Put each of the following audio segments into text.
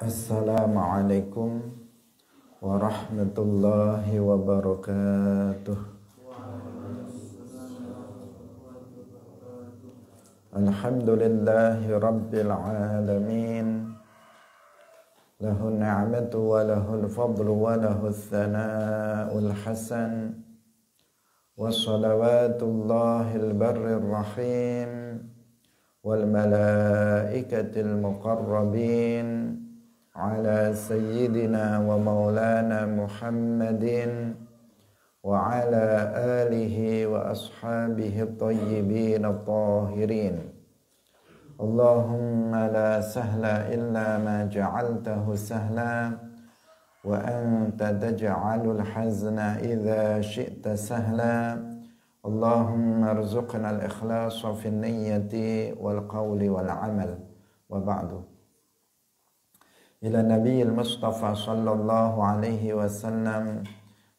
Assalamualaikum warahmatullahi wabarakatuh. Alhamdulillahi rabbil alamin. Lahu ni'matu wa lahul fadlu wa lahul thana'ul hasan. Wa salawatullahil barrir rahim wal malaikatil muqarrabin ala sayyidina wa maulana Muhammadin wa ala alihi wa ashabihi at-tayyibin at-tahirin. Allahumma la sahla illa ma ja'altahu sahla wa anta taj'alul hazna idza syi'ta sahla. Allahumma arzuqna al-ikhlasa fi niyyati wal qawli wal amal. Wa ba'du. Ila nabiyil Mustafa sallallahu alaihi wasallam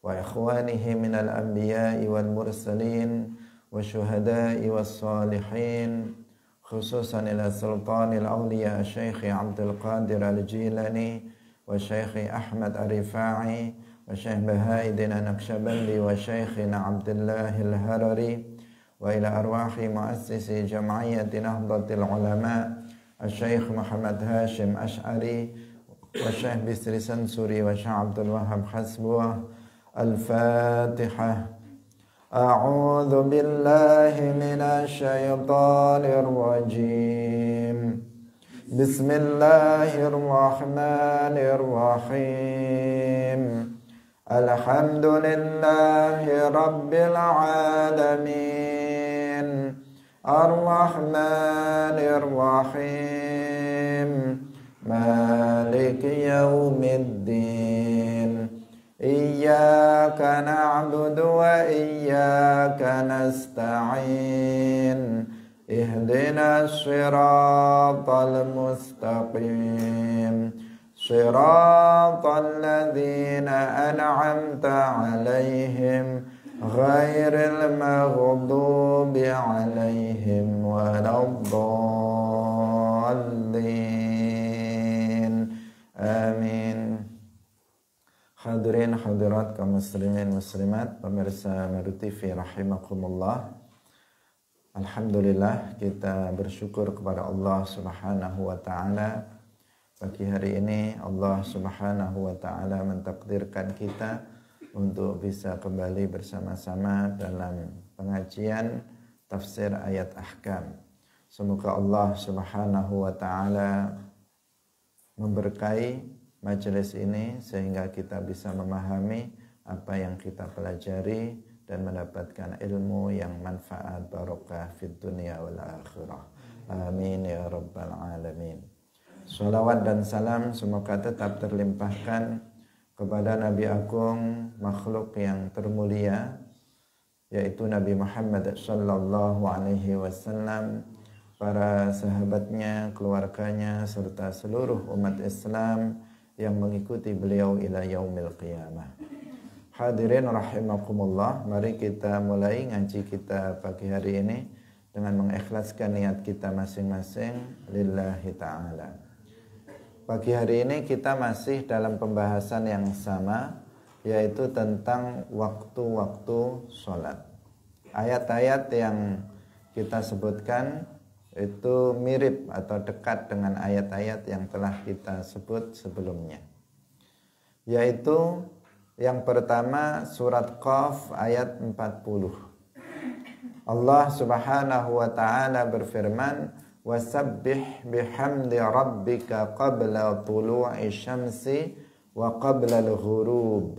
wa ikhwanihi minal anbiya'i wal mursalin wa syuhada'i was salihin, khususan ila sultanil awliya Syekh Abdul Qadir al-Jilani wa Syekh Ahmad Ar-Rifa'i wa Syekh Baha'iddin Naqsyabandi wa Syekhina Abdullah al-Harari wa ila arwahi muassisi jam'iyyati Nahdlatul Ulama Syekh Muhammad Hashim Ash'ari wa Syekh Bisri Sansuri wa Syekh Abdul Wahab Hasbuh. Al-Fatihah. A'udzu billahi minasy syaithanir rajim. Bismillahirrahmanirrahim. Alhamdulillahi rabbil alamin. Ar-Rahmanir Rahim. Maliki yaumiddin. Iyyaka na'budu wa iyyaka nasta'in. Ihdinas siratal mustaqim. Siratal ladzina an'amta 'alaihim ghairil maghdubi 'alaihim waladdallin. Amin. Hadirin hadirat kaum muslimin muslimat, pemirsa Meru TV rahimakumullah. Alhamdulillah, kita bersyukur kepada Allah Subhanahu wa taala. Pagi hari ini Allah Subhanahu wa taala mentakdirkan kita untuk bisa kembali bersama-sama dalam pengajian tafsir ayat ahkam. Semoga Allah Subhanahu wa taala memberkahi majelis ini sehingga kita bisa memahami apa yang kita pelajari dan mendapatkan ilmu yang manfaat barokah fid dunya wal akhirah. Amin ya rabbal alamin. Salawat dan salam semoga tetap terlimpahkan kepada Nabi Agung, makhluk yang termulia, yaitu Nabi Muhammad sallallahu alaihi wasallam, para sahabatnya, keluarganya, serta seluruh umat Islam yang mengikuti beliau ila yaumil qiyamah. Hadirin rahimakumullah, mari kita mulai ngaji kita pagi hari ini dengan mengikhlaskan niat kita masing-masing lillahi ta'ala. Pagi hari ini kita masih dalam pembahasan yang sama, yaitu tentang waktu-waktu sholat. Ayat-ayat yang kita sebutkan itu mirip atau dekat dengan ayat-ayat yang telah kita sebut sebelumnya. Yaitu yang pertama surat Qaf ayat 40. Allah Subhanahu wa taala berfirman, "Wasabbih bihamdi rabbika qabla tulu'i syamsi wa qabla al-ghurub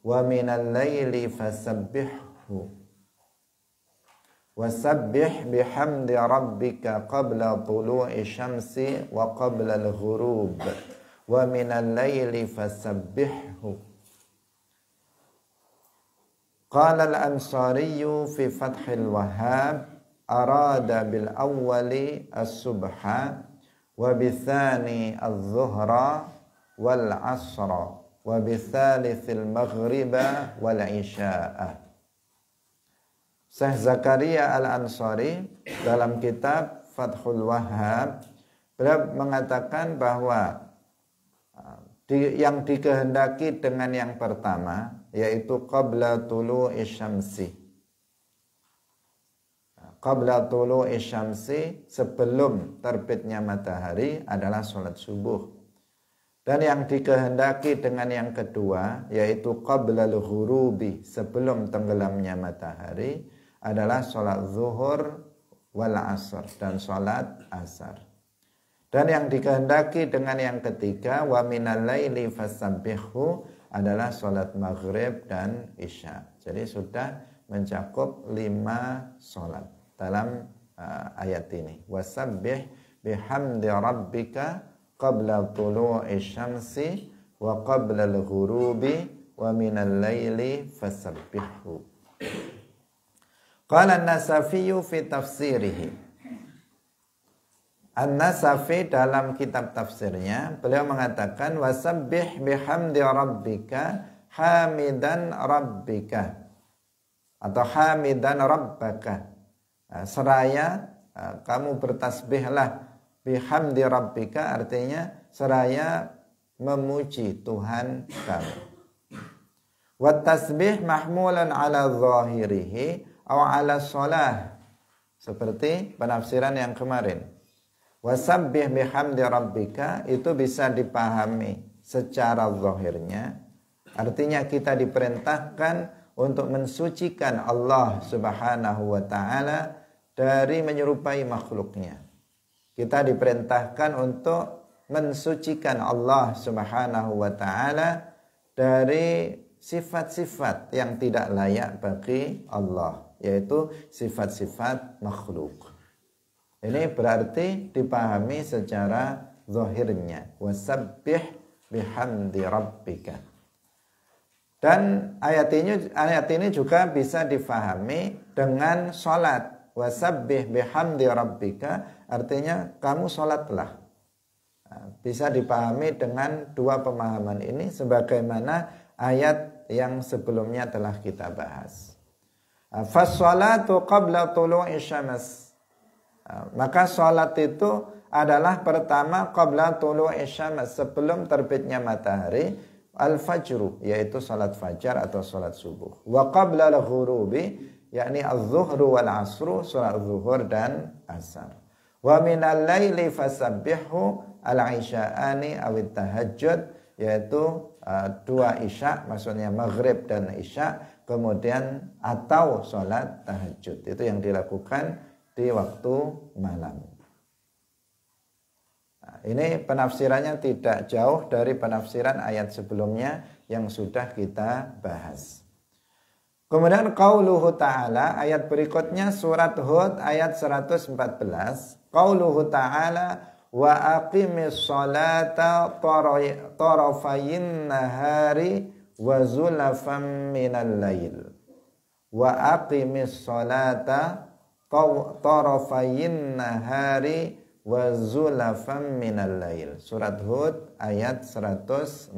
wa minal laili fasabbihhu." Wasabbih bihamdi rabbika qabla tulu'i syamsi wa qabla al-ghurub wa minal laili fasabbihhu. Qala al-Ansari fi Fathil Wahhab arada bil awwali as-subha wa bithani az-zuhra wal asra wa bithalithil maghriba wal isya'a. Syekh Zakaria Al-Ansari dalam kitab Fathul Wahhab beliau mengatakan bahwa yang dikehendaki dengan yang pertama yaitu qabla tulu'i syamsi. Qabla tulu'i syamsi, sebelum terbitnya matahari adalah sholat subuh. Dan yang dikehendaki dengan yang kedua yaitu qabla al-ghurubi, sebelum tenggelamnya matahari adalah sholat zuhur wal asr dan sholat asar. Dan yang dikehendaki dengan yang ketiga wa minal laili fasabbihhu adalah sholat maghrib dan isya. Jadi sudah mencakup 5 sholat dalam ayat ini. Wasabbih bihamdi rabbika qabla tulu'i syamsi wa qabla al-ghurubi wa minal laili fasabbihhu. Qala an-Nasafi fi tafsirihi. An-Nasafi dalam kitab tafsirnya beliau mengatakan wasabbih bihamdi rabbika hamidan rabbika atau hamidan rabbaka. Seraya kamu bertasbihlah bihamdi rabbika, artinya seraya memuji Tuhan kamu. Wa tasbih mahmulan ala zahirihi aw ala shalah, seperti penafsiran yang kemarin. Wasabbih bihamdi rabbika itu bisa dipahami secara zahirnya, artinya kita diperintahkan untuk mensucikan Allah Subhanahu wa taala dari menyerupai makhluknya. Kita diperintahkan untuk mensucikan Allah Subhanahu wa taala dari sifat-sifat yang tidak layak bagi Allah, yaitu sifat-sifat makhluk. Ini berarti dipahami secara zahirnya. Wasabbih bihamdi rabbika. Dan ayat ini juga bisa difahami dengan sholat. Wasabbih bihamdi rabbika, artinya kamu sholatlah. Bisa dipahami dengan dua pemahaman ini sebagaimana ayat yang sebelumnya telah kita bahas. Fas-sholatu qabla tulu'i syams. Maka sholat itu adalah pertama qabla tulu'i syams, sebelum terbitnya matahari, al-fajru, yaitu sholat fajar atau sholat subuh. Wa qabla al-ghurubi, yakni az-zuhru wal asru, sholat zuhur dan asar. Wa minal laili fasabbihhu, al-isya'ani awit tahajjud, yaitu dua isya, maksudnya maghrib dan isya, kemudian atau sholat tahajud. Itu yang dilakukan di waktu malam. Nah, ini penafsirannya tidak jauh dari penafsiran ayat sebelumnya yang sudah kita bahas. Kemudian qauluhu ta'ala, ayat berikutnya surat Hud ayat 114. Qauluhu ta'ala wa aqimis sholata tarafayin nahari wa zulafam minal lail. Wa aqimis sholata tarafayin nahari wa zulafam minal lail. Surat Hud ayat 114.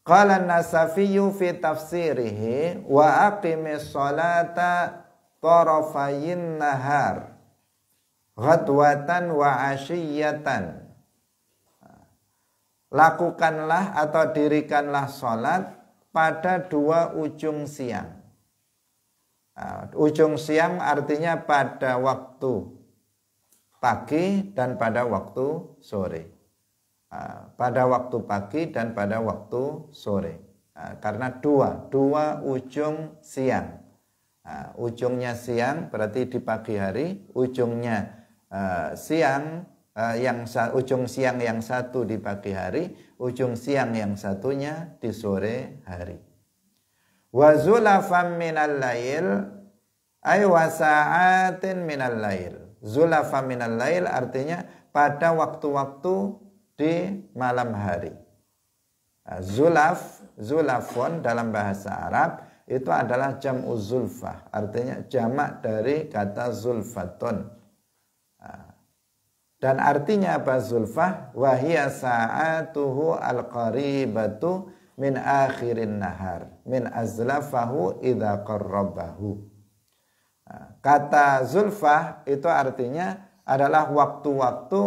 Qala an-Nasafi fi tafsirihi wa aqimis sholata tarafayin nahar ghadwatan wa ashiyatan. Lakukanlah atau dirikanlah sholat pada dua ujung siang. Ujung siang artinya pada waktu pagi dan pada waktu sore. Pada waktu pagi dan pada waktu sore. Karena dua ujung siang. Ujungnya siang berarti di pagi hari, ujungnya ujung siang yang satu di pagi hari, ujung siang yang satunya di sore hari. Wa zulafam minal lail ay wa sa'atin minal lail. Zulafam minal lail artinya pada waktu-waktu di malam hari. Zulafun dalam bahasa Arab itu adalah jam'u zulfah, artinya jamak dari kata zulfatun. Dan artinya apa zulfah? Wa hiya sa'atuhu al-qaribatu min akhirin nahar min azlafahu idza qarrabahu. Kata zulfah itu artinya adalah waktu-waktu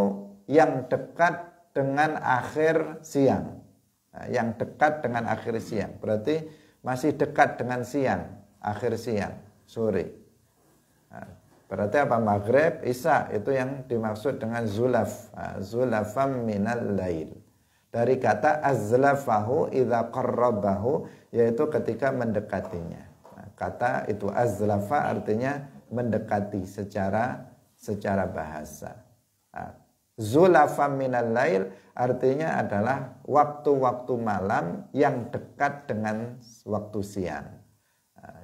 yang dekat dengan akhir siang. Yang dekat dengan akhir siang. Berarti masih dekat dengan siang, akhir siang, sore. Berarti apa? Maghrib, isya itu yang dimaksud dengan zulaf. Zulafam minal lail. Dari kata azlafahu idza qarrabahu, yaitu ketika mendekatinya. Kata itu azlafa artinya mendekati secara bahasa. Zulafam minal lail artinya adalah waktu-waktu malam yang dekat dengan waktu siang.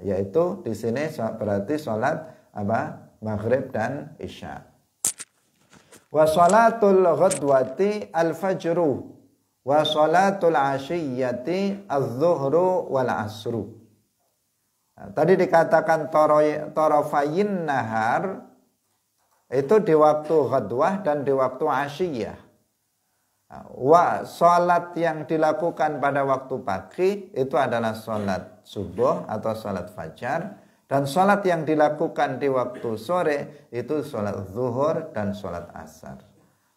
Yaitu di sini berarti sholat apa? Maghrib dan isya. Wa sholatul ghadwati al-fajru wa sholatul asyiyyati az-zuhru wal asru. Tadi dikatakan torofayin nahar itu di waktu ghadwah dan di waktu asyiyah. Salat yang dilakukan pada waktu pagi itu adalah salat subuh atau salat fajar, dan salat yang dilakukan di waktu sore itu salat zuhur dan salat asar.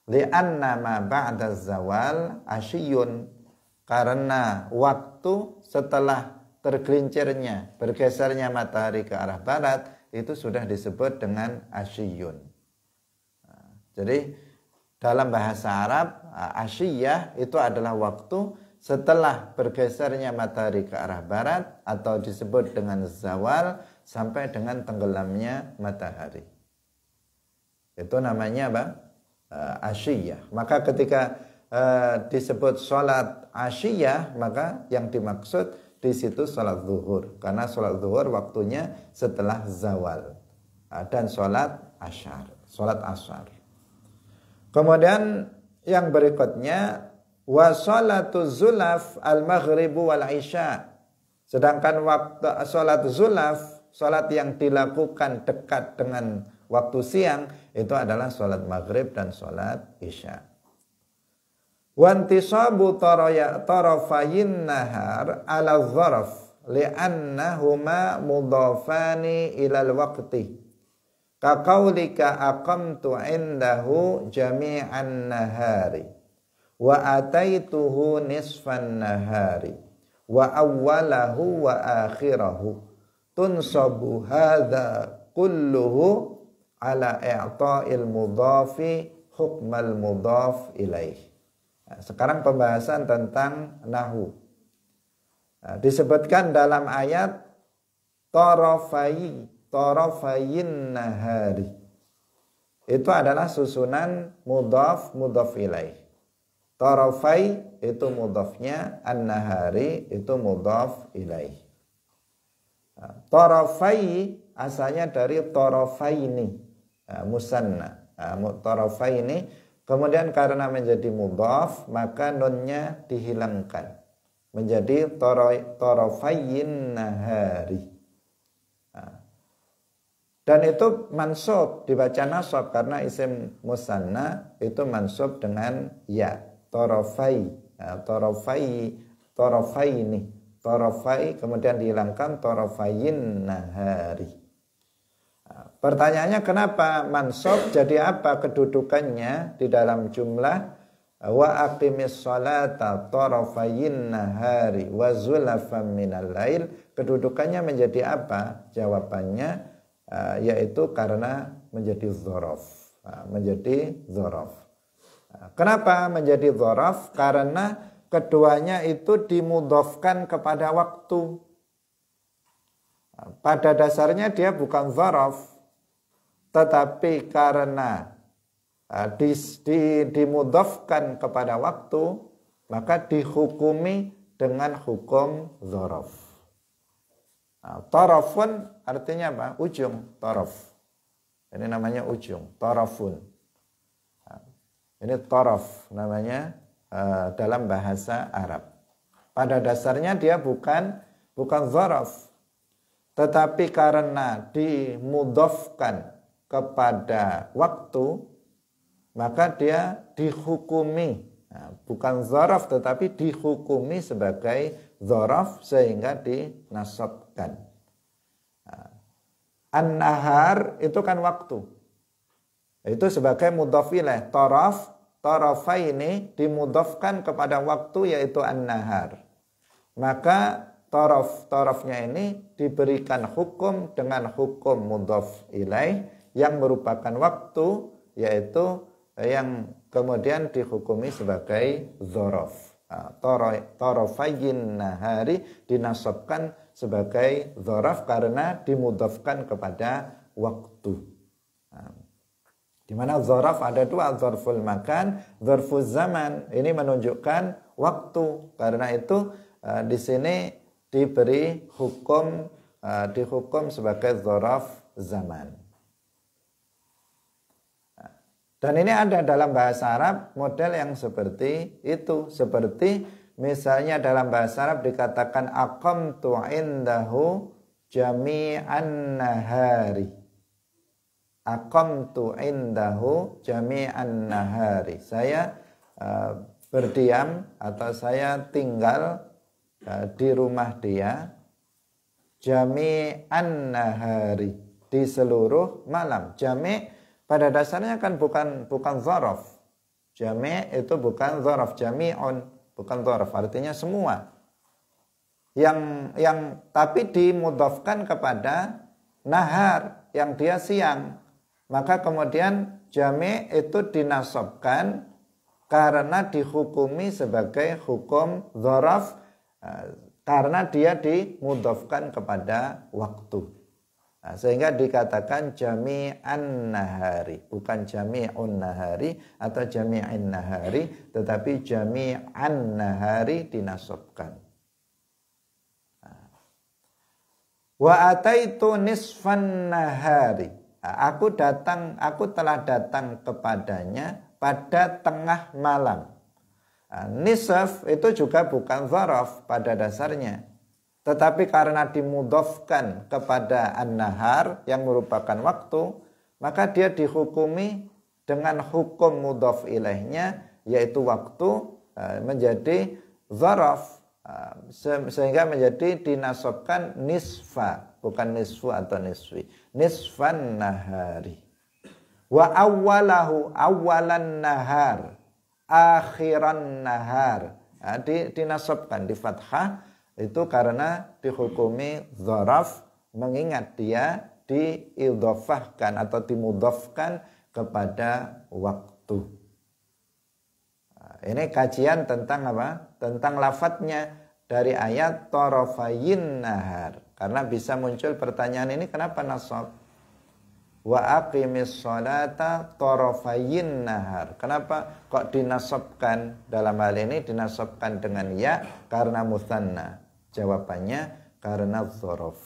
Li'anna ma ba'da zawal asyiyun, karena waktu setelah tergelincirnya, bergesernya matahari ke arah barat itu sudah disebut dengan asyiyun. Jadi dalam bahasa Arab, asyiyah itu adalah waktu setelah bergesernya matahari ke arah barat atau disebut dengan zawal sampai dengan tenggelamnya matahari. Itu namanya apa? Asyiyah. Maka ketika disebut sholat asyiyah, maka yang dimaksud di situ sholat zuhur. Karena sholat zuhur waktunya setelah zawal. Dan sholat asyar, sholat asar. Kemudian yang berikutnya wa sholatu zulaf al-maghribu wal isya. Sedangkan waktu sholat zulaf, sholat yang dilakukan dekat dengan waktu siang, itu adalah sholat maghrib dan sholat isya. Wa intisabu tarafayin nahar ala dzarf li'annahuma mudhafani ilal waqti. Kaqaulika aqamtu indahu jami'an nahari wa ataituhu nisfan nahari wa awwalahu wa akhirahu tunsabu hadza kulluhu ala i'ta'il mudhafi hukmal mudhaf ilaih. Sekarang pembahasan tentang nahu. Disebutkan dalam ayat tarafayin nahari. Itu adalah susunan mudhaf ilaih. Tarafai itu mudhafnya, an-nahari itu mudhaf ilaih. Tarafai asalnya dari tarafaini, musanna. Tarafaini, kemudian karena menjadi mudhaf maka nunnya dihilangkan menjadi tarafayin nahari. Dan itu mansub, dibaca nasab karena isim musanna itu mansub dengan ya, tarafai, tarafai kemudian dihilangkan tarafayin nahari. Pertanyaannya kenapa mansub, jadi apa kedudukannya di dalam jumlah wa aqimis sholata tarafayin nahari wa zulafam minal lail, kedudukannya menjadi apa? Jawabannya yaitu karena menjadi dzaraf. Kenapa menjadi dzaraf? Karena keduanya itu dimudhafkan kepada waktu. Pada dasarnya dia bukan dzaraf, tetapi karena dimudhafkan kepada waktu, maka dihukumi dengan hukum dzaraf. Tarafun artinya apa? Ujung, taraf. Ini namanya ujung, tarafun. Ini taraf namanya dalam bahasa Arab. Pada dasarnya dia bukan dzaraf. Tetapi karena dimudhafkan kepada waktu, maka dia dihukumi. Bukan dzaraf tetapi dihukumi sebagai dzaraf sehingga dinasabkan. An-nahar itu kan waktu. Itu sebagai mudhaf ilaih. tarafaini dimudhafkan kepada waktu yaitu an-nahar. Maka tarafnya ini diberikan hukum dengan hukum mudhaf ilaih yang merupakan waktu, yaitu yang kemudian dihukumi sebagai dzaraf. Tarafayin nahari dinasabkan sebagai dzaraf karena dimudhafkan kepada waktu. Di mana dzaraf ada dua, dzarful makan, dzarful zaman. Ini menunjukkan waktu. Karena itu di sini diberi hukum, dihukum sebagai dzaraf zaman. Dan ini ada dalam bahasa Arab model yang seperti itu. Seperti misalnya dalam bahasa Arab dikatakan aqamtu indahu jami'an nahari. Aqamtu indahu jami'an nahari. Saya berdiam atau saya tinggal di rumah dia jami'an nahari, di seluruh malam. Jami' pada dasarnya kan bukan dzaraf. Jami' itu bukan dzaraf, jami'un bukan dzaraf, artinya semua. Yang tapi dimudhafkan kepada nahar yang dia siang. Maka kemudian jami' itu dinasabkan karena dihukumi sebagai hukum dzaraf karena dia dimudhafkan kepada waktu. Sehingga dikatakan jami'an nahari, bukan jami'un nahari atau jami'in nahari, tetapi jami'an nahari dinasabkan. Wa ataitu nisfan nahari. Aku telah datang kepadanya pada tengah malam. Nisf itu juga bukan dzaraf pada dasarnya. Tetapi karena dimudhafkan kepada an-nahar yang merupakan waktu, maka dia dihukumi dengan hukum mudhaf ilaihnya, yaitu waktu, menjadi dzaraf, sehingga menjadi dinasabkan nisfa, bukan nisfu atau niswi, nisfan nahari. Wa awwalahu awwalan nahar, akhiran nahar. Dinasabkan di fathah itu karena dihukumi dzaraf, mengingat dia diidhafahkan atau dimudhafkan kepada waktu. Ini kajian tentang apa? Tentang lafadznya dari ayat tarafayin nahar. Karena bisa muncul pertanyaan ini, kenapa nasab? Wa aqimis sholata tarafayin nahar. Kenapa kok dinasabkan? Dalam hal ini dinasabkan dengan ya karena mutsanna. Jawabannya karena dzaraf.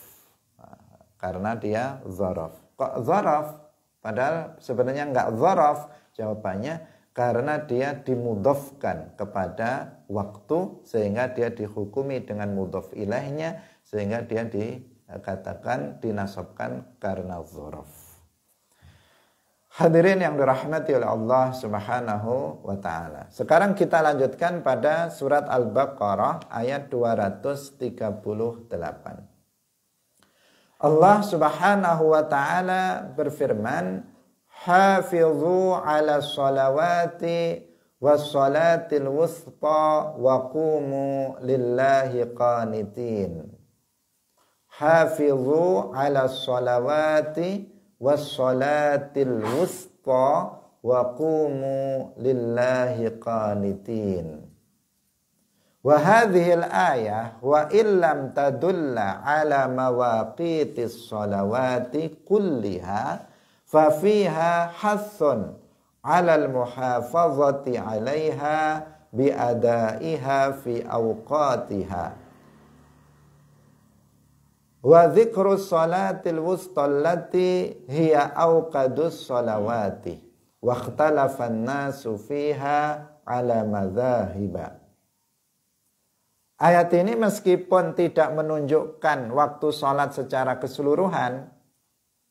Karena dia dzaraf. Kok dzaraf? Padahal sebenarnya enggak dzaraf. Jawabannya karena dia dimudhafkan kepada waktu, sehingga dia dihukumi dengan mudhaf ilaihnya, sehingga dia dikatakan dinasabkan karena dzaraf. Hadirin yang dirahmati oleh Allah Subhanahu wa taala. Sekarang kita lanjutkan pada surat Al-Baqarah ayat 238. Allah Subhanahu wa taala berfirman, "Hafizu 'ala sholawati was sholatil wusta wa qumu lillahi qanitin." Hafizu 'ala sholawati wassalatil wusta wa qumu lillahi qanitin. Wa hadhil ayah wa illam tadulla ala mawaqitis salawati kulliha fa fiha hathun ala al-muhafazati 'alaiha bi adaiha fi awqatiha. Wa dzikru salatil wusta allati hiya awqadus salawati wa ikhtalafa an-nasu fiha ala madzahiba. Ayat ini meskipun tidak menunjukkan waktu salat secara keseluruhan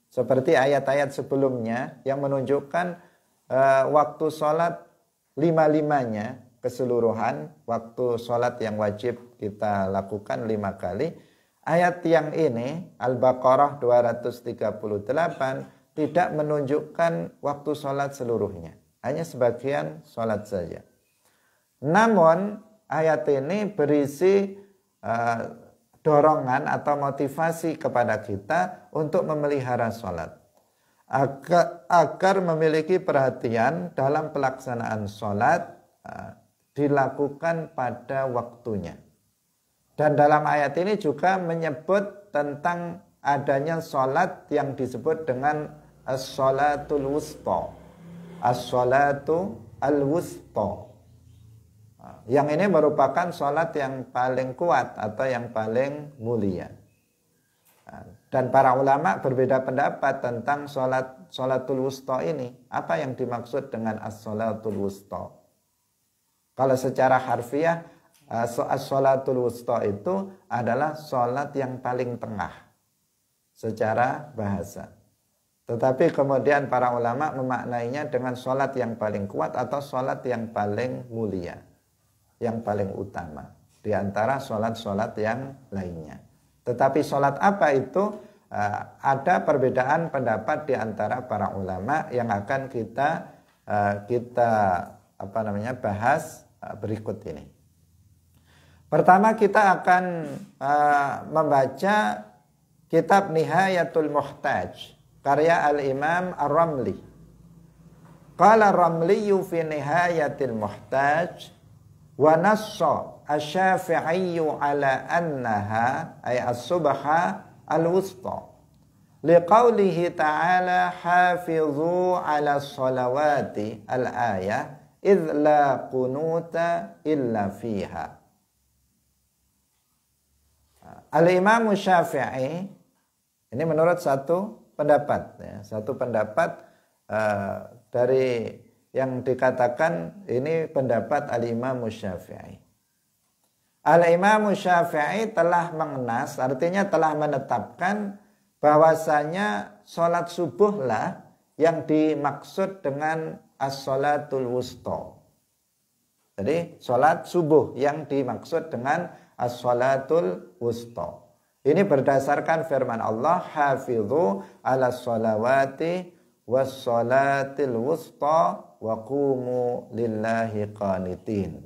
seperti ayat-ayat sebelumnya yang menunjukkan waktu salat lima-limanya keseluruhan, waktu salat yang wajib kita lakukan 5 kali. Ayat yang ini, Al-Baqarah 238, tidak menunjukkan waktu sholat seluruhnya. hanya sebagian sholat saja. Namun ayat ini berisi dorongan atau motivasi kepada kita untuk memelihara sholat. Agar memiliki perhatian dalam pelaksanaan sholat dilakukan pada waktunya. Dan dalam ayat ini juga menyebut tentang adanya sholat yang disebut dengan as-sholatul wusta. As-sholatu al-wusta. Yang ini merupakan sholat yang paling kuat atau yang paling mulia. Dan para ulama berbeda pendapat tentang sholatul wusta ini. Apa yang dimaksud dengan as-sholatul wusta? Kalau secara harfiah, as-sholatul wusta itu adalah sholat yang paling tengah secara bahasa. Tetapi kemudian para ulama memaknainya dengan sholat yang paling kuat atau sholat yang paling mulia, yang paling utama di antara sholat-sholat yang lainnya. Tetapi sholat apa itu? Ada perbedaan pendapat di antara para ulama yang akan kita bahas berikut ini. Pertama kita akan membaca kitab Nihayatul Muhtaj karya Al-Imam Ar-Ramli. Qala Ar-Ramli fi Nihayatil Muhtaj wa nassa asy-Syafi'i ala annaha ay as-subha al-wusta liqaulihi ta'ala hafizu ala sholawati al-ayah idh la qunuta illa fiha. Al-Imam Syafi'i ini menurut satu pendapat ya, satu pendapat dari yang dikatakan ini pendapat Al-Imam Syafi'i. Al-Imam Syafi'i telah mengenas, artinya telah menetapkan bahwasanya sholat subuhlah yang dimaksud dengan as-sholatul wusta. Jadi sholat subuh yang dimaksud dengan as-sholatul wusta. Ini berdasarkan firman Allah, hafidhu ala sholawati was sholatil wusta wa qumu lillahi qanitin.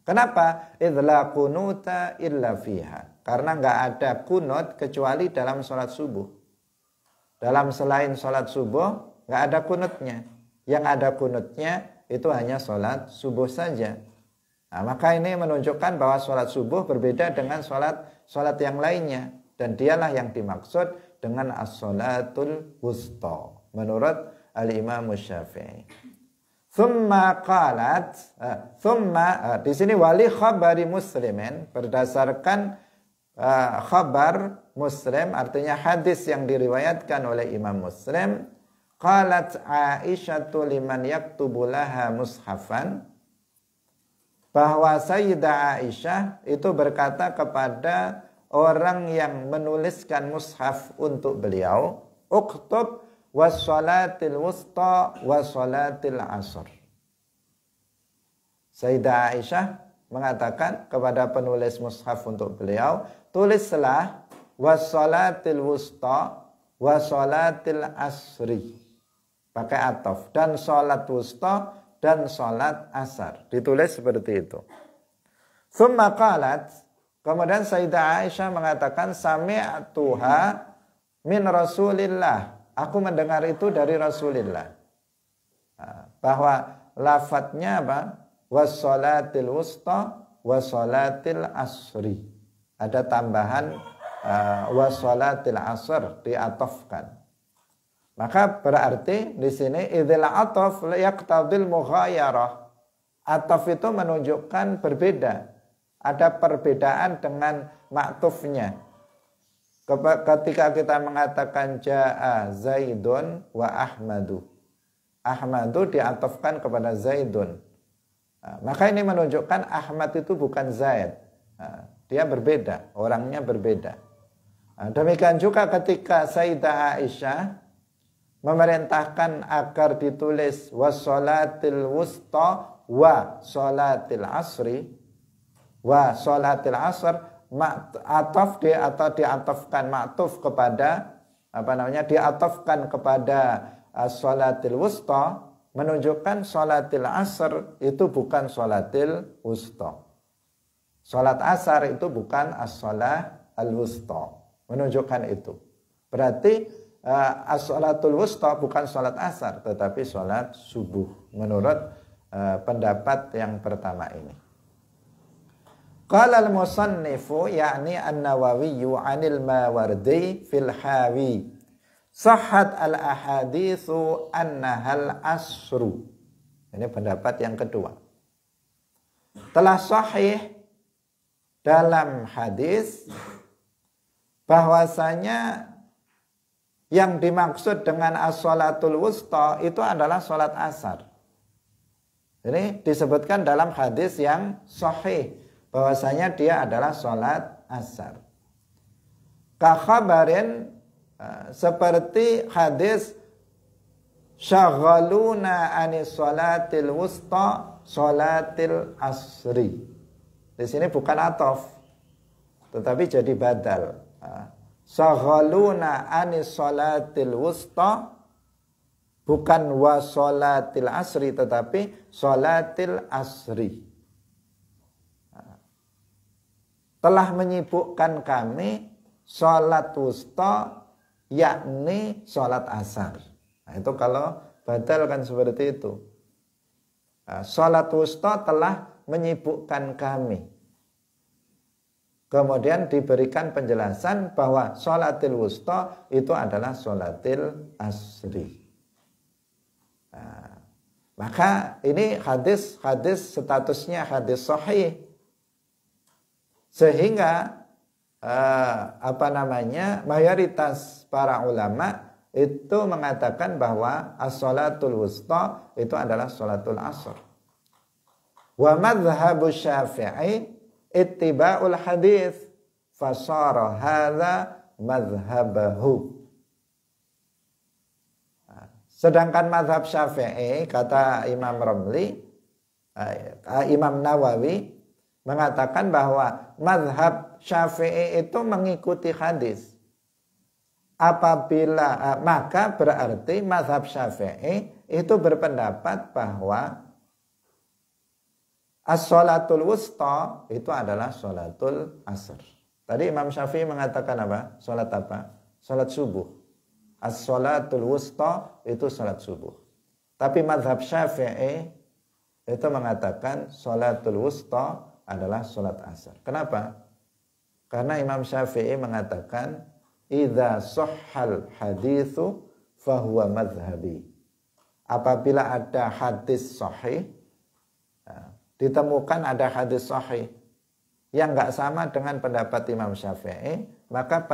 Kenapa? Idla kunuta illa fiha. Karena nggak ada kunut kecuali dalam sholat subuh. Dalam selain sholat subuh nggak ada kunutnya. Yang ada kunutnya itu hanya sholat subuh saja. Nah, maka ini menunjukkan bahwa sholat subuh berbeda dengan sholat yang lainnya. Dan dialah yang dimaksud dengan as-sholatul wusta. Menurut Al-Imam Syafi'i. Thumma qalat, di sini wali khabari muslimin berdasarkan khabar Muslim, artinya hadis yang diriwayatkan oleh Imam Muslim. Qalat Aisyatu liman yaktubu laha mushafan, bahwa Sayyidah Aisyah itu berkata kepada orang yang menuliskan mushaf untuk beliau, uktub wassalatil wusta wassalatil asr. Sayyidah Aisyah mengatakan kepada penulis mushaf untuk beliau, tulislah wassalatil wusta wassalatil asri. Pakai ataf, dan salat wusta dan salat asar. Ditulis seperti itu. Tsumma qalat, kemudian Sayyidah Aisyah mengatakan, sami'tuha min Rasulillah. Aku mendengar itu dari Rasulullah. Bahwa lafadznya apa? Wassalatil wusta wassalatil asri. Ada tambahan wassalatil asr, diatofkan. Maka berarti di sini idzal ataf yaqtadil mughayarah. Ataf itu menunjukkan berbeda. Ada perbedaan dengan maktufnya. Ketika kita mengatakan Ja'a Zaidun wa Ahmadu, Ahmadu diatofkan kepada Zaidun. Maka ini menunjukkan Ahmad itu bukan Zaid. Dia berbeda, orangnya berbeda. Demikian juga ketika Sayyidah Aisyah memerintahkan agar ditulis wassalatil wusta wa salatil asri, wa salatil asr, ataf atau diatofkan maktuf kepada diatofkan kepada sholatil wusta, menunjukkan sholatil asr itu bukan sholatil wusta. Sholat asar itu bukan as-sholah al-wusta. Menunjukkan itu. Berarti as-sholatul wusta bukan sholat asar, tetapi sholat subuh. Menurut pendapat yang pertama ini. Qala al-musannifu yakni an-Nawawi 'anil Mawardi fil Hawi. Sahhat al-ahaditsu annahal asru. Ini pendapat yang kedua. Telah sahih dalam hadis bahwasanya yang dimaksud dengan as-sholatul wusta itu adalah sholat asar. Ini disebutkan dalam hadis yang sahih bahwasanya dia adalah sholat asar. Kakhabarin seperti hadis syaghaluna anis sholatil wusta sholatil asri. Di sini bukan atof, tetapi jadi badal. Syaghaluna anis sholatil wusta, bukan wa sholatil asri, tetapi sholatil asri. Telah menyibukkan kami sholat wusta, yakni sholat asar. Nah, itu kalau badal kan seperti itu. Sholat wusta telah menyibukkan kami. Kemudian diberikan penjelasan bahwa sholatil wusta itu adalah sholatil asri. Nah, maka ini hadis statusnya hadis sahih. Sehingga mayoritas para ulama itu mengatakan bahwa as-sholatul wusta itu adalah sholatul asr. Wa madhhabu Syafi'i ittiba'ul hadis fasara hadza madhhabahu. Sedangkan madhab Syafi'i, kata Imam Ramli, Imam Nawawi mengatakan bahwa madhab Syafi'i itu mengikuti hadis. Apabila maka berarti madhab Syafi'i itu berpendapat bahwa as-sholatul wusta itu adalah sholatul asr. Tadi Imam Syafi'i mengatakan apa? Sholat apa? Sholat subuh. As-sholatul wusta itu sholat subuh. Tapi mazhab Syafi'i itu mengatakan sholatul wusta adalah sholat asr. Kenapa? Karena Imam Syafi'i mengatakan idza sahhal haditsu fahuwa madhhabi. Apabila ada hadis sahih, ditemukan ada hadis sahih yang enggak sama dengan pendapat Imam Syafi'i, maka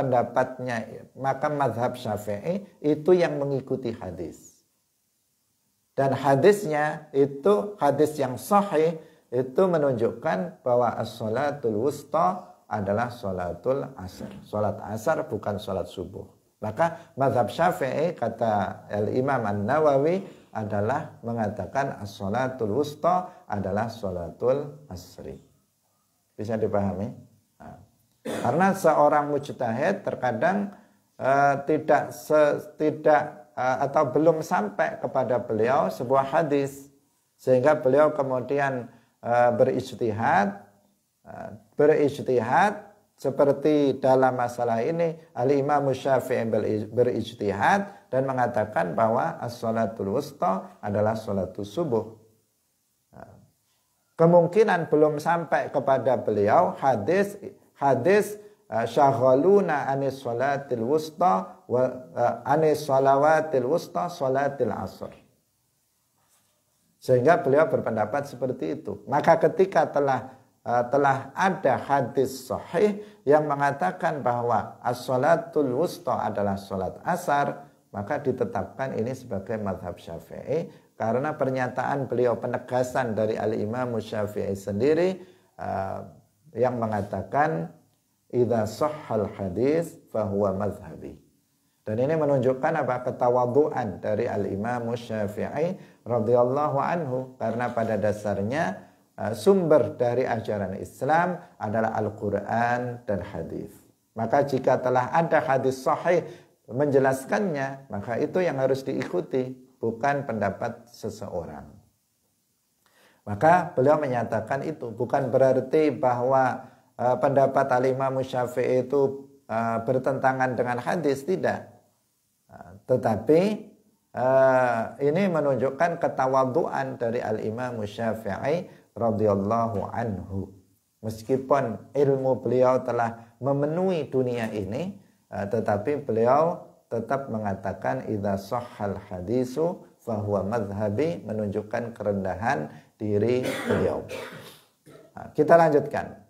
mazhab Syafi'i itu yang mengikuti hadis. Dan hadisnya itu hadis yang sahih itu menunjukkan bahwa as-sholatul wusta adalah sholatul asar. Sholat asar bukan sholat subuh. Maka mazhab Syafi'i kata Al-Imam An-Nawawi adalah mengatakan as-sholatul wusta adalah sholatul asri. Bisa dipahami? Nah, karena seorang mujtahid terkadang atau belum sampai kepada beliau sebuah hadis, sehingga beliau kemudian berijtihad seperti dalam masalah ini Al-Imam Syafi'i berijtihad dan mengatakan bahwa as-sholatul wusta adalah sholatul subuh. Kemungkinan belum sampai kepada beliau hadis syaghaluna anis sholatil wusta wa anis sholawatil wusta sholatil asr. Sehingga beliau berpendapat seperti itu. Maka ketika telah ada hadis sahih yang mengatakan bahwa as-sholatul wusta adalah sholat asar, maka ditetapkan ini sebagai mazhab Syafi'i karena pernyataan beliau, penegasan dari Al-Imam Syafi'i sendiri yang mengatakan idza sahhal hadis fahuwa mazhabi. Dan ini menunjukkan apa? Ketawaduan dari Al-Imam Syafi'i radhiyallahu anhu, karena pada dasarnya sumber dari ajaran Islam adalah Al-Quran dan hadis. Maka jika telah ada hadis sahih menjelaskannya, maka itu yang harus diikuti, bukan pendapat seseorang. Maka beliau menyatakan itu bukan berarti bahwa pendapat Al-Imam Syafi'i itu bertentangan dengan hadis, tidak. Tetapi ini menunjukkan ketawaduan dari Al-Imam Syafi'i radhiyallahu anhu. Meskipun ilmu beliau telah memenuhi dunia ini, tetapi beliau tetap mengatakan idza sahhal hadisu fahuwa madhhabi, menunjukkan kerendahan diri beliau. Kita lanjutkan.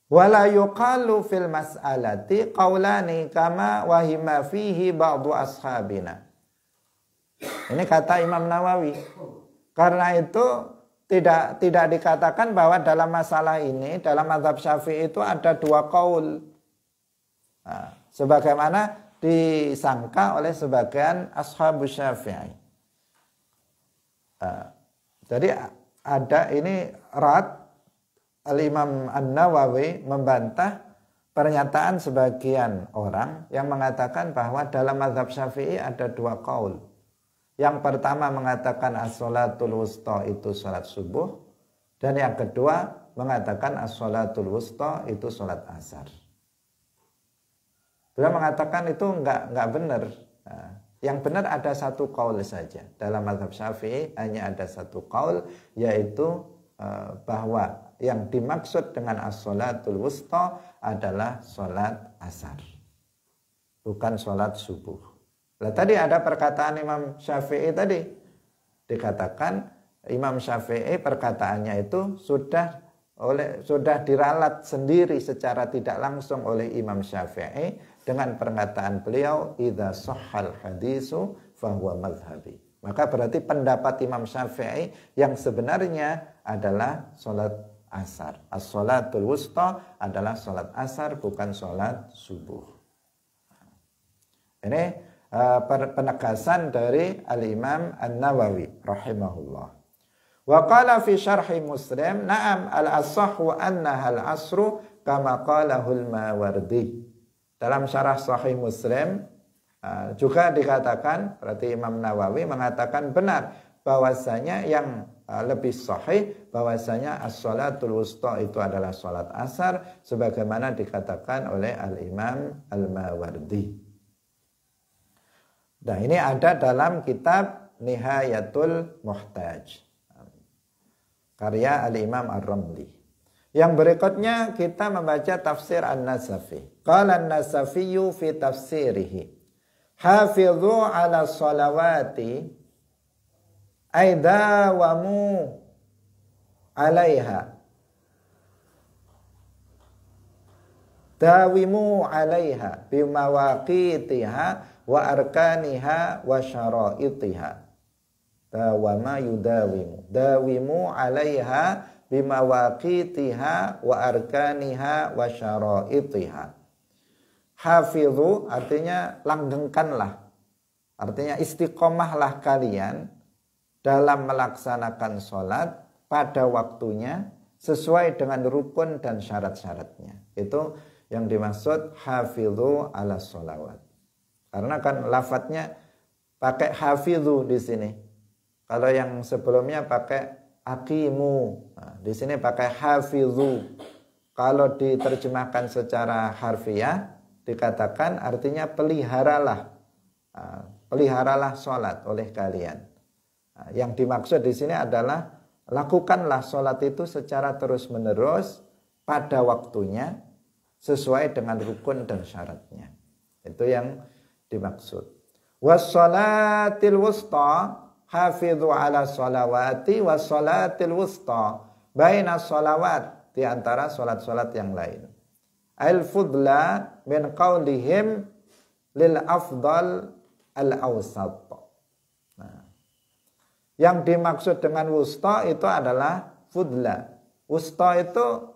Wala yuqalu fil mas'alati qaulani kama wahima fihi ba'du ashabina. Ini kata Imam Nawawi. Karena itu tidak dikatakan bahwa dalam masalah ini, dalam mazhab Syafi'i itu ada dua qaul. Sebagaimana disangka oleh sebagian ashabus Syafi'i. Jadi ada ini rad Al-Imam An-Nawawi membantah pernyataan sebagian orang yang mengatakan bahwa dalam mazhab Syafi'i ada dua qaul. Yang pertama mengatakan as-sholatul wusta itu salat subuh, dan yang kedua mengatakan as-sholatul wusta itu salat asar. Beliau mengatakan itu enggak benar. Yang benar ada satu qaul saja. Dalam mazhab Syafi'i hanya ada satu qaul, yaitu bahwa yang dimaksud dengan as-sholatul wusta adalah sholat asar, bukan sholat subuh. Nah, tadi ada perkataan Imam Syafi'i tadi. Dikatakan Imam Syafi'i perkataannya itu sudah diralat sendiri secara tidak langsung oleh Imam Syafi'i dengan perkataan beliau idza sahhal hadisu fahuwa madhhabi. Maka berarti pendapat Imam Syafi'i yang sebenarnya adalah sholat asar. As-sholatul wusta adalah sholat asar, bukan sholat subuh. Ini penegasan dari Al-Imam An-Nawawi rahimahullah. Wa qala fi syarhi Muslim, na'am al-asahhu annaha al-asru kama qalahu al-Mawardi. Dalam syarah Sahih Muslim juga dikatakan, berarti Imam Nawawi mengatakan benar bahwasanya yang lebih sahih bahwasanya as-sholatul wusta itu adalah sholat asar sebagaimana dikatakan oleh Al-Imam Al-Mawardi. Nah, ini ada dalam kitab Nihayatul Muhtaj karya Al-Imam Ar-Ramli. Yang berikutnya kita membaca tafsir An-Nasafi. Qala An-Nasafiyyu fi tafsirihi hafidhu ala sholawati aidawamu alaiha dawimu alaiha bimawaqitiha wa arkaniha wa syara'itiha. Dawama dawimu alaiha bimawaqitiha wa arkaniha wa syara'itiha. Hafidhu artinya langgengkanlah, artinya istiqomahlah kalian dalam melaksanakan sholat pada waktunya sesuai dengan rukun dan syarat-syaratnya. Itu yang dimaksud hafidhu ala sholawat. Karena kan lafadznya pakai hafidhu di sini. Kalau yang sebelumnya pakai aqimu, nah, di sini pakai hafidhu. Kalau diterjemahkan secara harfiah dikatakan artinya peliharalah, peliharalah sholat oleh kalian. Nah, yang dimaksud di sini adalah lakukanlah sholat itu secara terus-menerus pada waktunya sesuai dengan rukun dan syaratnya. Itu yang dimaksud. Wassalatil wusta hafidhu ala sholawati wassalatil wusta baina sholawat, di antara sholat-sholat yang lain. Al-fudla min qawlihim lil afdal al-awsat. Nah, yang dimaksud dengan wusta itu adalah fudla. Wusta itu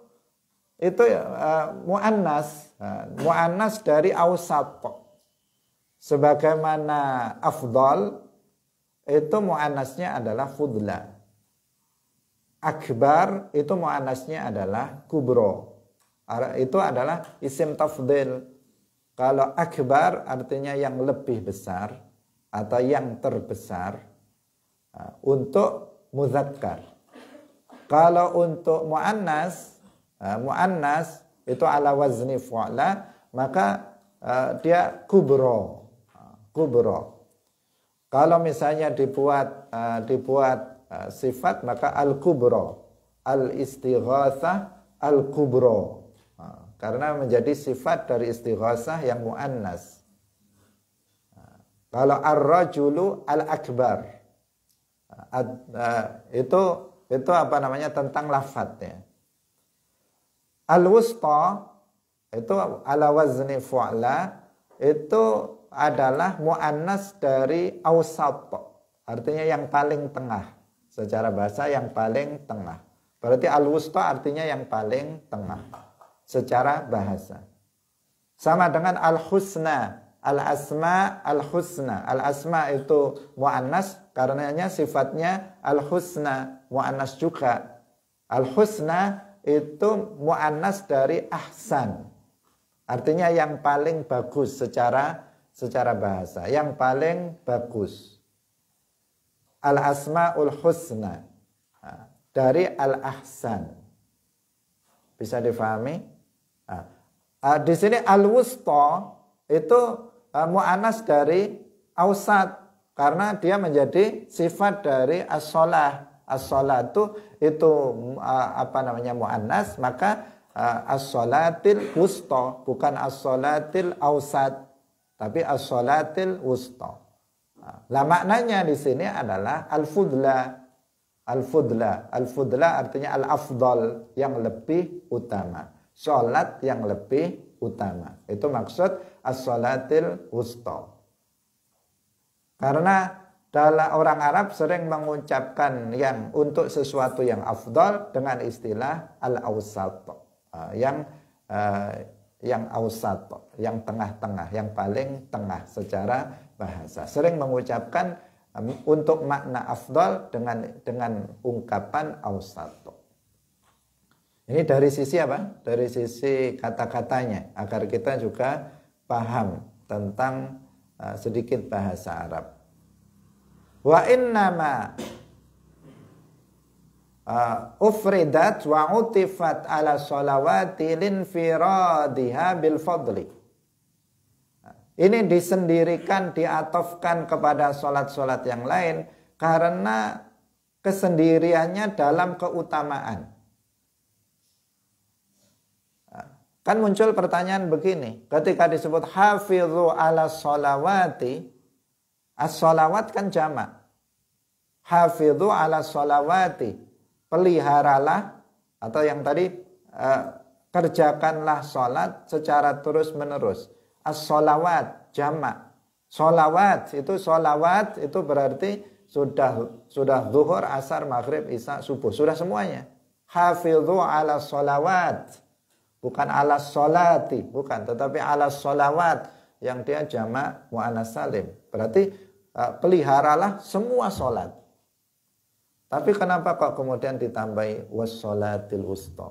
muannas, muannas dari awsat. Sebagaimana afdal itu muannasnya adalah fudla. Akbar itu muannasnya adalah kubro. Itu adalah isim tafdil. Kalau akbar artinya yang lebih besar, atau yang terbesar untuk mudzakkar. Kalau untuk muannas, muannas itu ala wazni fu'la, maka dia kubro. Kubro. Kalau misalnya dibuat sifat, maka al-kubro, al-istighatsah al-kubro. Karena menjadi sifat dari istighatsah yang muannas. Kalau ar-rajulu al-akbar, itu apa namanya, tentang lafadznya. Al-wusta itu ala wazni fu'la, itu adalah muannas dari awsat, artinya yang paling tengah. Secara bahasa yang paling tengah. Berarti al-wusta artinya yang paling tengah secara bahasa. Sama dengan al-husna, al-asma, al-husna. Al-asma itu muannas karenanya sifatnya al-husna, muannas juga. Al-husna itu muannas dari ahsan. Artinya yang paling bagus secara bahasa, yang paling bagus. Al-asmaul husna dari al-ahsan. Bisa difahami? Di sini al-wusta itu mu'annas dari awsat, karena dia menjadi sifat dari as-shalah. As-shalatu itu apa namanya, mu'annas, maka as-shalatil wusta, bukan as-shalatil awsat, tapi as-shalatil wusta. Lah maknanya di sini adalah al-fudla. Al-fudla. Al-fudla artinya al-afdal, yang lebih utama. Salat yang lebih utama. Itu maksud as-shalatil wusta. Karena dalam orang Arab sering mengucapkan yang untuk sesuatu yang afdal dengan istilah al-awsat. Yang awsat, yang tengah-tengah, yang paling tengah secara bahasa. Sering mengucapkan untuk makna afdal dengan ungkapan awsat. Ini dari sisi apa? Dari sisi kata-katanya, agar kita juga paham tentang sedikit bahasa Arab. Wa innama ufridat wa utifat ala sholawati linfiradiha bil fadli. Ini disendirikan, diatofkan kepada sholat-sholat yang lain karena kesendiriannya dalam keutamaan. Kan muncul pertanyaan begini, ketika disebut hafidhu ala sholawati, as-sholawat kan jamak. Hafidhu ala sholawati, peliharalah, atau yang tadi kerjakanlah sholat secara terus menerus. As-sholawat jamak. Sholawat itu berarti sudah zuhur, asar, maghrib, isya, subuh, sudah semuanya. Hafidhu ala sholawat, bukan ala sholati, bukan, tetapi ala sholawat yang dia jamak muannas salim. Berarti peliharalah semua sholat. Tapi kenapa kok kemudian ditambahi wassolatil wusta?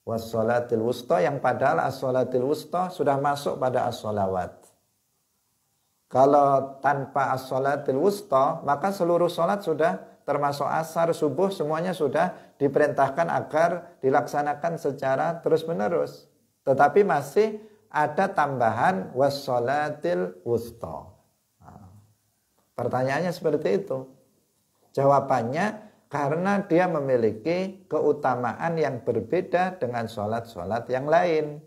Wassolatil wusta, yang padahal as-sholatil wusta sudah masuk pada as-sholawat. Kalau tanpa as-sholatil wusta, maka seluruh sholat sudah termasuk asar, subuh, semuanya sudah diperintahkan agar dilaksanakan secara terus menerus. Tetapi masih ada tambahan wassolatil wusta. Pertanyaannya seperti itu. Jawabannya karena dia memiliki keutamaan yang berbeda dengan sholat-sholat yang lain.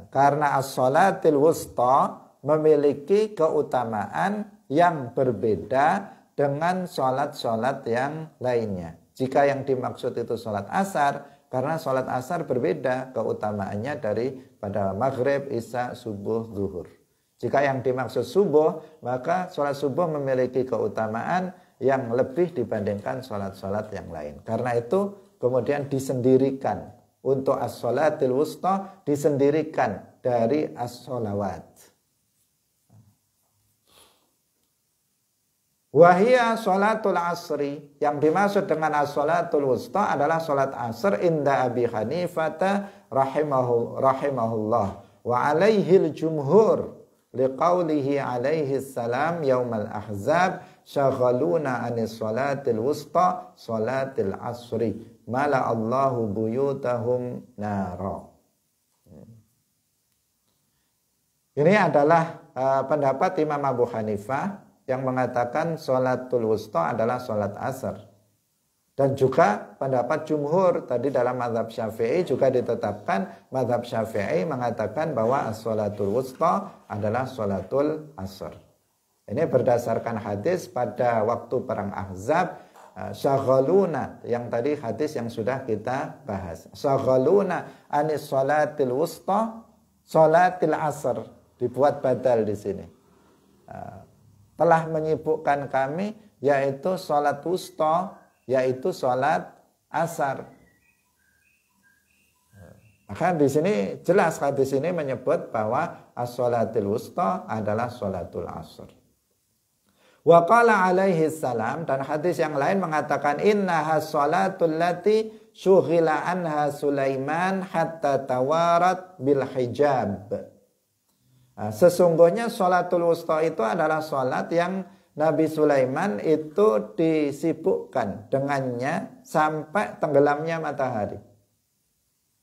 Karena as-sholatil wusta memiliki keutamaan yang berbeda dengan sholat-sholat yang lainnya. Jika yang dimaksud itu sholat asar, karena sholat asar berbeda keutamaannya daripada maghrib, isya, subuh, zuhur. Jika yang dimaksud subuh, maka sholat subuh memiliki keutamaan yang lebih dibandingkan sholat-sholat yang lain. Karena itu kemudian disendirikan. Untuk as-sholatil wusta disendirikan dari as-sholawat. Wahia sholatul asri, yang dimaksud dengan as-sholatul wusta adalah sholat asr inda Abi Hanifata rahimahullah wa alaihil jumhur. liqaulihi alaihi salam yaumal ahzab syaghaluna anis salatil wusta salatil asri mala Allahu buyutahum nara. Ini adalah pendapat Imam Abu Hanifah yang mengatakan salatul wusta adalah salat asar. Dan juga pendapat jumhur tadi dalam mazhab Syafi'i juga ditetapkan, mazhab Syafi'i mengatakan bahwa as-salatul wusta adalah salatul asr. Ini berdasarkan hadis pada waktu perang Ahzab, syaghaluna, yang tadi hadis yang sudah kita bahas. Syaghaluna anis salatil wusta salatil asr, dibuat badal di sini. Telah menyibukkan kami yaitu salat wusta, yaitu sholat asar. Maka di sini jelas hadis ini menyebut bahwa as-sholatul wusta adalah sholatul asr. Wa qala alaihi salam, dan hadis yang lain mengatakan innaha sholatul lati syughila anha Sulaiman hatta tawarat bil hijab. Sesungguhnya sholatul wusta itu adalah sholat yang Nabi Sulaiman itu disibukkan dengannya sampai tenggelamnya matahari.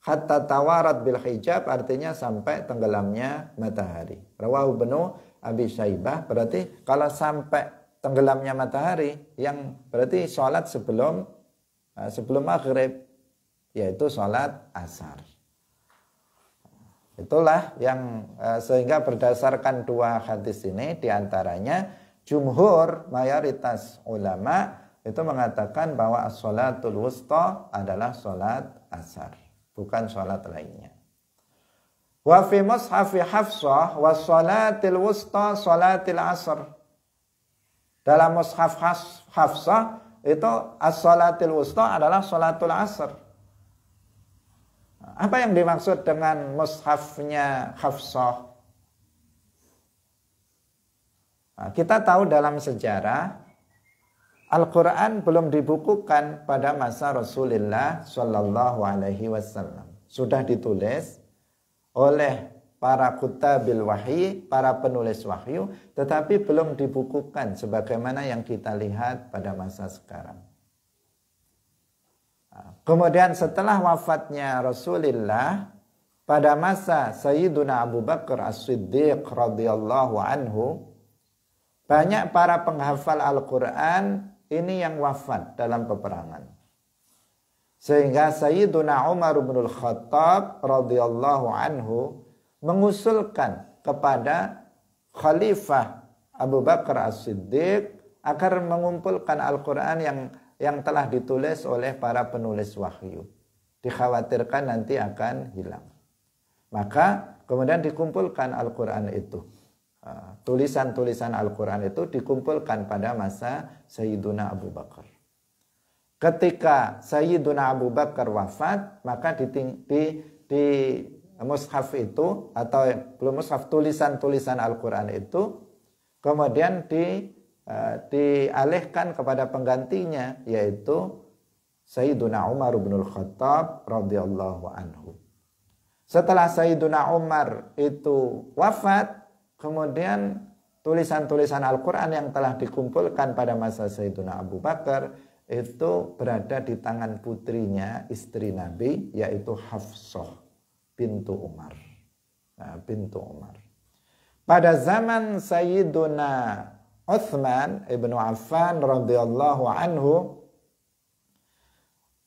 Hatta tawarat bil hijab artinya sampai tenggelamnya matahari. Rawahu Ibnu Abi Syaibah, berarti kalau sampai tenggelamnya matahari yang berarti sholat sebelum maghrib, yaitu sholat asar. Itulah yang sehingga berdasarkan dua hadis ini diantaranya jumhur mayoritas ulama itu mengatakan bahwa as-sholatul wusta adalah sholat asar, bukan sholat lainnya. Wa fi mushafi Hafsah wa sholatil wusta sholatil asr. Dalam mushaf Hafsah itu as-sholatil wusta adalah sholatul asr. Apa yang dimaksud dengan mushafnya Hafsah? Kita tahu dalam sejarah Al-Quran belum dibukukan pada masa Rasulullah Shallallahu Alaihi Wasallam. Sudah ditulis oleh para kutabil wahyi, para penulis wahyu, tetapi belum dibukukan sebagaimana yang kita lihat pada masa sekarang. Kemudian setelah wafatnya Rasulullah, pada masa Sayyiduna Abu Bakar As-Siddiq radhiyallahu anhu, banyak para penghafal Al-Quran ini yang wafat dalam peperangan. Sehingga Sayyiduna Umar bin Khattab radhiyallahu anhu mengusulkan kepada Khalifah Abu Bakar As-Siddiq agar mengumpulkan Al-Quran yang telah ditulis oleh para penulis wahyu. Dikhawatirkan nanti akan hilang. Maka kemudian dikumpulkan Al-Quran itu. Tulisan-tulisan Al-Quran itu dikumpulkan pada masa Sayyiduna Abu Bakar. Ketika Sayyiduna Abu Bakar wafat, maka di mushaf itu atau belum mushaf, tulisan-tulisan Al-Quran itu kemudian dialihkan kepada penggantinya, yaitu Sayyiduna Umar bin Khattab radhiyallahu anhu. Setelah Sayyiduna Umar itu wafat, kemudian tulisan-tulisan Al-Quran yang telah dikumpulkan pada masa Sayyiduna Abu Bakar itu berada di tangan putrinya, istri Nabi, yaitu Hafsah bintu Umar. Bintu Umar. Pada zaman Sayyiduna Utsman ibnu Affan radhiyallahu anhu,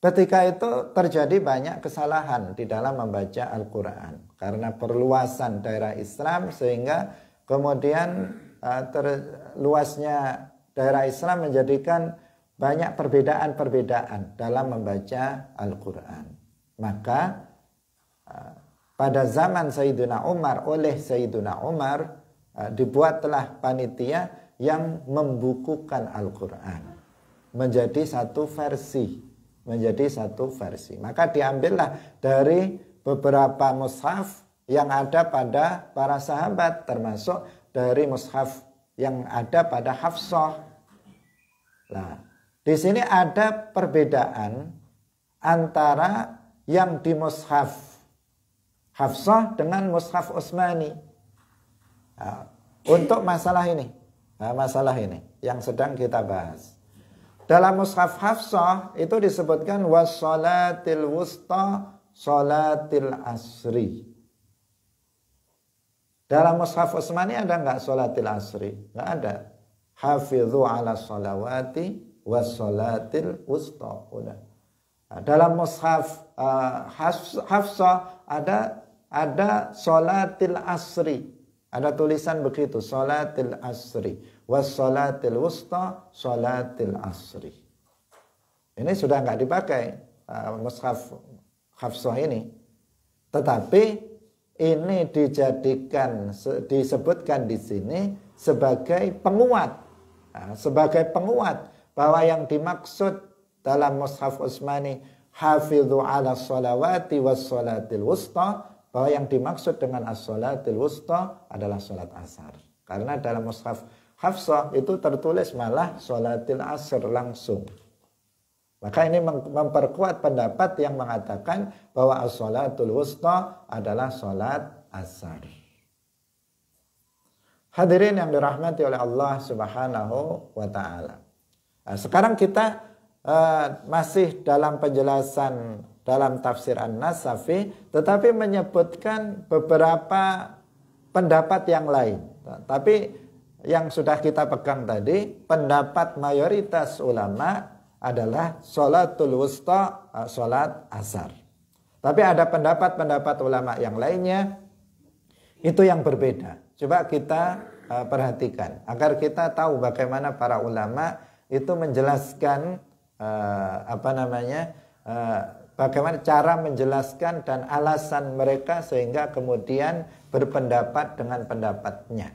ketika itu terjadi banyak kesalahan di dalam membaca Al-Quran. Karena perluasan daerah Islam sehingga kemudian terluasnya daerah Islam menjadikan banyak perbedaan-perbedaan dalam membaca Al-Quran. Maka pada zaman Sayyidina Umar, oleh Sayyidina Umar dibuatlah panitia yang membukukan Al-Quran menjadi satu versi. Maka diambillah dari beberapa mushaf yang ada pada para sahabat, termasuk dari mushaf yang ada pada Hafsah. Nah, di sini ada perbedaan antara yang di mushaf Hafsah dengan mushaf Utsmani. Nah, untuk masalah ini. Nah, masalah ini yang sedang kita bahas. Dalam mushaf Hafsah itu disebutkan wassalatil wusta salatil asri. Dalam mushaf Utsmani ada enggak salatil asri? Enggak ada. Hafidhu ala salawati wassalatil wusta. Udah. Nah, dalam mushaf Hafsah ada salatil asri. Ada tulisan begitu, salatil asri wassalatil wusta salatil asri. Ini sudah enggak dipakai mushaf Hafsah ini. Tetapi ini disebutkan di sini sebagai penguat. Nah, sebagai penguat bahwa yang dimaksud dalam mushaf Utsmani hafidhu ala salawati wassalatil wusta, bahwa yang dimaksud dengan as-salatil wusta adalah salat asar. Karena dalam mushaf Hafsah itu tertulis malah salatil asr langsung. Maka ini memperkuat pendapat yang mengatakan bahwa as-salatul wusta adalah salat asar. Hadirin yang dirahmati oleh Allah Subhanahu wa taala. Nah, sekarang kita masih dalam penjelasan dalam tafsir An-Nasafi, tetapi menyebutkan beberapa pendapat yang lain. Tapi yang sudah kita pegang tadi, pendapat mayoritas ulama adalah sholatul wusta, sholat asar. Tapi ada pendapat-pendapat ulama yang lainnya, itu yang berbeda. Coba kita perhatikan, agar kita tahu bagaimana para ulama itu menjelaskan bagaimana cara menjelaskan dan alasan mereka sehingga kemudian berpendapat dengan pendapatnya.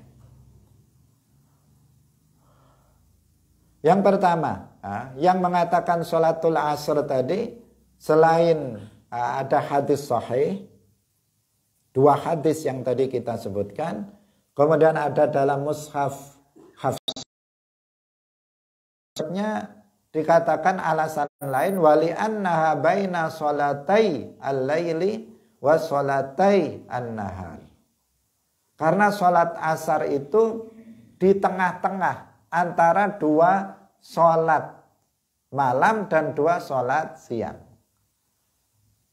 Yang pertama, yang mengatakan sholatul asr tadi, selain ada hadis sahih, 2 hadis yang tadi kita sebutkan, kemudian ada dalam mushaf Hafsahnya dikatakan alasan lain, wali annaha baina sholatai al-laili wa sholatai an-nahar. Karena sholat asar itu di tengah-tengah antara 2 sholat malam dan 2 sholat siang.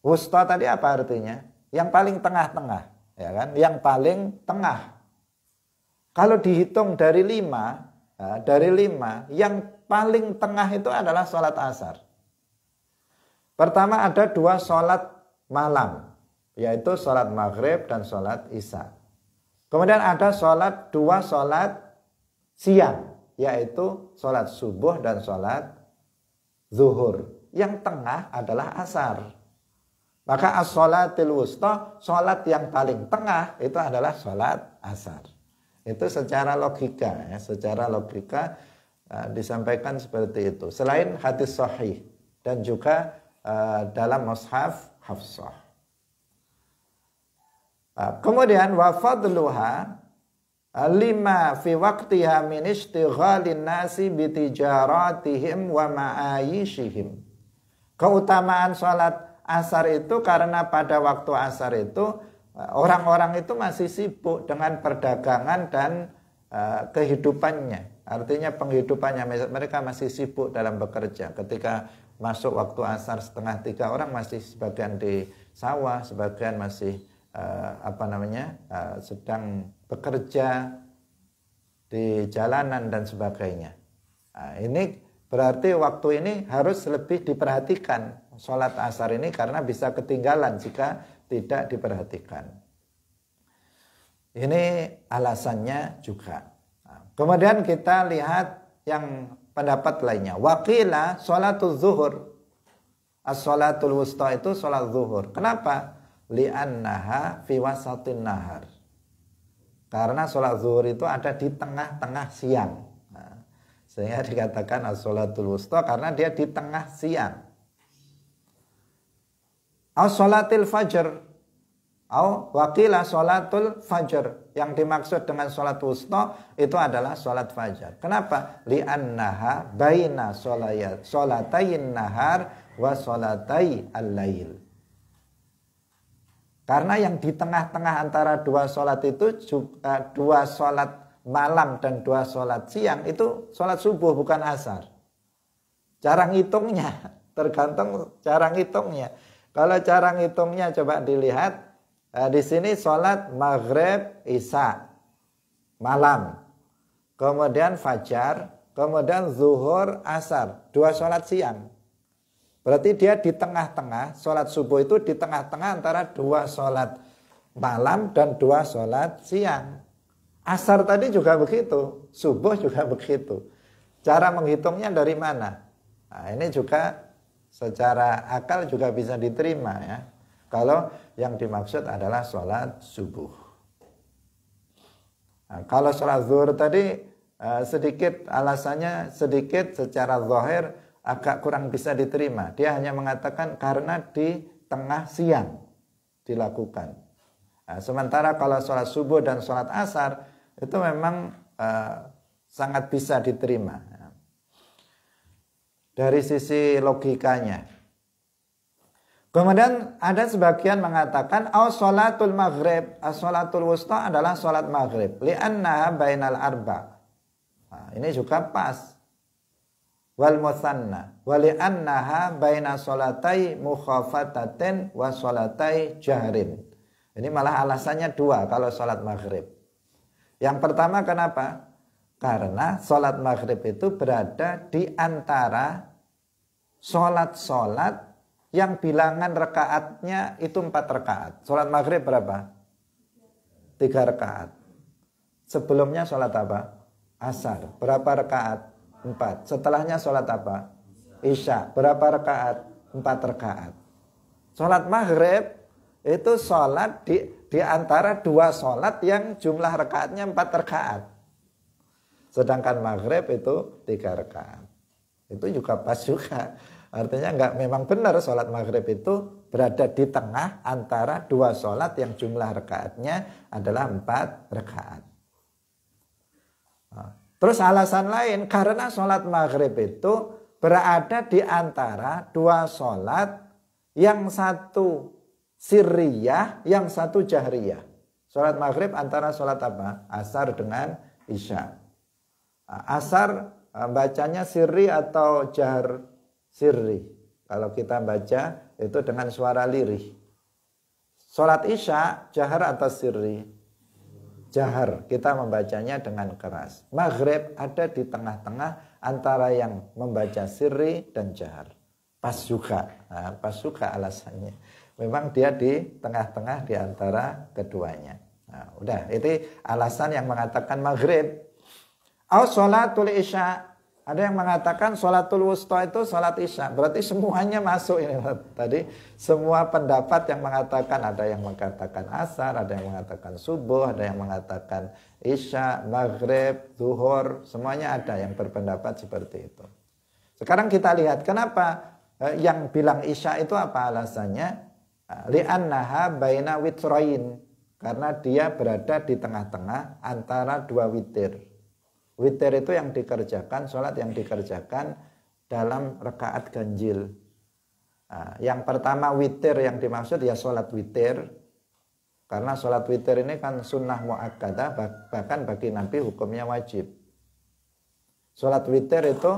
Wusta tadi apa artinya? Yang paling tengah-tengah, ya kan? Yang paling tengah. Kalau dihitung dari 5, yang paling tengah itu adalah sholat asar. Pertama ada 2 sholat malam, yaitu sholat maghrib dan sholat isya. Kemudian ada 2 sholat siang, yaitu sholat subuh dan sholat zuhur. Yang tengah adalah asar. Maka as-sholatil wusta, sholat yang paling tengah itu adalah sholat asar. Itu secara logika, ya, secara logika disampaikan seperti itu. Selain hadis sahih dan juga dalam mushaf Hafsah. Kemudian wa fadluha lima fi waqtiha min istighalin nasi bitijaratihim wa ma'ayishihim. Keutamaan sholat asar itu karena pada waktu asar itu orang-orang itu masih sibuk dengan perdagangan dan kehidupannya. Artinya penghidupannya, mereka masih sibuk dalam bekerja. Ketika masuk waktu asar 2:30 orang masih sebagian di sawah, sebagian masih sedang bekerja di jalanan dan sebagainya. Nah, ini berarti waktu ini harus lebih diperhatikan sholat asar ini karena bisa ketinggalan jika tidak diperhatikan. Ini alasannya juga. Kemudian kita lihat yang pendapat lainnya. Waqila sholatul zuhur. As-sholatul wusta itu sholat zuhur. Kenapa? Li'annaha fi wasatin nahar. Karena sholat zuhur itu ada di tengah-tengah siang. Sehingga dikatakan as-sholatul wusta karena dia di tengah siang. As-sholatil fajr. Waqila sholatul fajr. Yang dimaksud dengan sholat wusta itu adalah sholat fajar. Kenapa? Li'annaha baina sholatayin nahar wa sholatai al-lail. Karena yang di tengah-tengah antara 2 sholat itu 2 sholat malam dan 2 sholat siang itu sholat subuh bukan asar. Cara ngitungnya, tergantung cara ngitungnya. Kalau cara ngitungnya coba dilihat, di sini sholat maghrib, isya, malam. Kemudian fajar, kemudian zuhur, asar. 2 sholat siang. Berarti dia di tengah-tengah, sholat subuh itu di tengah-tengah antara 2 sholat malam dan 2 sholat siang. Asar tadi juga begitu, subuh juga begitu. Cara menghitungnya dari mana? Nah, ini juga secara akal juga bisa diterima ya. Kalau yang dimaksud adalah sholat subuh. Nah, kalau sholat zuhur tadi sedikit alasannya sedikit secara zahir agak kurang bisa diterima. Dia hanya mengatakan karena di tengah siang dilakukan. Nah, sementara kalau sholat subuh dan sholat asar itu memang sangat bisa diterima dari sisi logikanya. Kemudian ada sebagian mengatakan sholatul maghrib, sholatul wusta adalah sholat maghrib li'annaha bainal arba. Nah, ini juga pas. Wal musanna wa li'annaha baina sholatai mukhafatatin wa sholatai jahrin. Ini malah alasannya 2 kalau sholat maghrib. Yang pertama kenapa? Karena sholat maghrib itu berada di antara sholat-sholat yang bilangan rakaatnya itu 4 rakaat. Sholat maghrib berapa? 3 rakaat. Sebelumnya sholat apa? Asar. Berapa rakaat? 4. Setelahnya sholat apa? Isya. Berapa rakaat? 4 rakaat. Sholat maghrib itu sholat di antara 2 sholat yang jumlah rakaatnya 4 rakaat. Sedangkan maghrib itu 3 rakaat. Itu juga pas juga. Artinya memang benar sholat maghrib itu berada di tengah antara 2 sholat yang jumlah rakaatnya adalah 4 rakaat. Terus alasan lain, karena sholat maghrib itu berada di antara 2 sholat yang satu sirriyah, yang satu jahriyah. Sholat maghrib antara sholat apa? Asar dengan isya. Asar bacanya sirri atau jahar sirri. Kalau kita baca itu dengan suara lirih. Sholat isya jahar atau sirri? Jahar. Kita membacanya dengan keras. Maghrib ada di tengah-tengah antara yang membaca sirri dan jahar. Pas juga. Nah, pas juga alasannya. Memang dia di tengah-tengah di antara keduanya. Nah, udah. Itu alasan yang mengatakan maghrib. Sholatul isya. Ada yang mengatakan sholatul wusta itu sholat isya. Berarti semuanya masuk ini tadi. Semua pendapat yang mengatakan, ada yang mengatakan asar, ada yang mengatakan subuh, ada yang mengatakan isya, maghrib, zuhur. Semuanya ada yang berpendapat seperti itu. Sekarang kita lihat kenapa yang bilang isya itu apa alasannya? Li'annaha baina witrain. Karena dia berada di tengah-tengah antara 2 witir. Witir itu yang dikerjakan, sholat yang dikerjakan dalam rakaat ganjil. Nah, yang pertama witir yang dimaksud ya sholat witir. Karena sholat witir ini kan sunnah mu'akkadah, bahkan bagi Nabi hukumnya wajib. Sholat witir itu